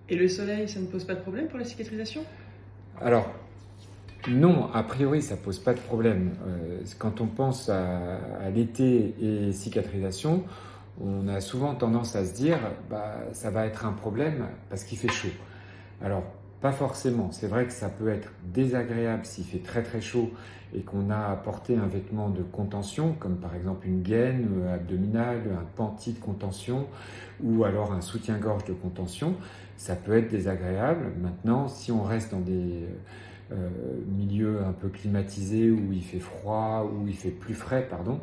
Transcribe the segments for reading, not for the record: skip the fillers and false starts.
Et le soleil, ça ne pose pas de problème pour la cicatrisation? Alors, non, a priori, ça pose pas de problème. Quand on pense à l'été et cicatrisation, on a souvent tendance à se dire, bah, ça va être un problème parce qu'il fait chaud. Alors, pas forcément. C'est vrai que ça peut être désagréable s'il fait très très chaud et qu'on a à porter un vêtement de contention, comme par exemple une gaine abdominale, un panty de contention ou alors un soutien-gorge de contention. Ça peut être désagréable. Maintenant, si on reste dans des milieux un peu climatisés où il fait froid, où il fait plus frais, pardon,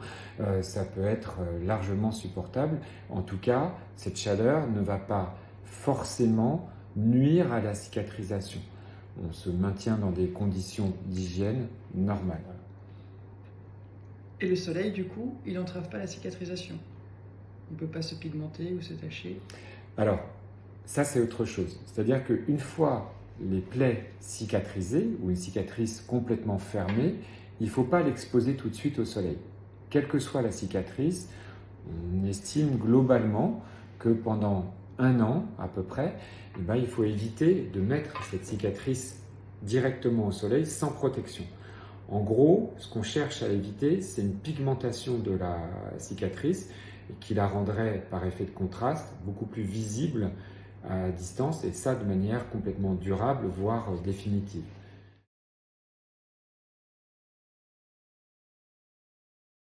ça peut être largement supportable. En tout cas, cette chaleur ne va pas forcément nuire à la cicatrisation. On se maintient dans des conditions d'hygiène normales. Et le soleil, du coup, il n'entrave pas la cicatrisation? On ne peut pas se pigmenter ou se tacher? Alors, ça c'est autre chose. C'est-à-dire qu'une fois les plaies cicatrisées ou une cicatrice complètement fermée, il ne faut pas l'exposer tout de suite au soleil. Quelle que soit la cicatrice, on estime globalement que pendant 1 an à peu près, il faut éviter de mettre cette cicatrice directement au soleil sans protection. En gros, ce qu'on cherche à éviter, c'est une pigmentation de la cicatrice qui la rendrait, par effet de contraste, beaucoup plus visible à distance, et ça de manière complètement durable, voire définitive.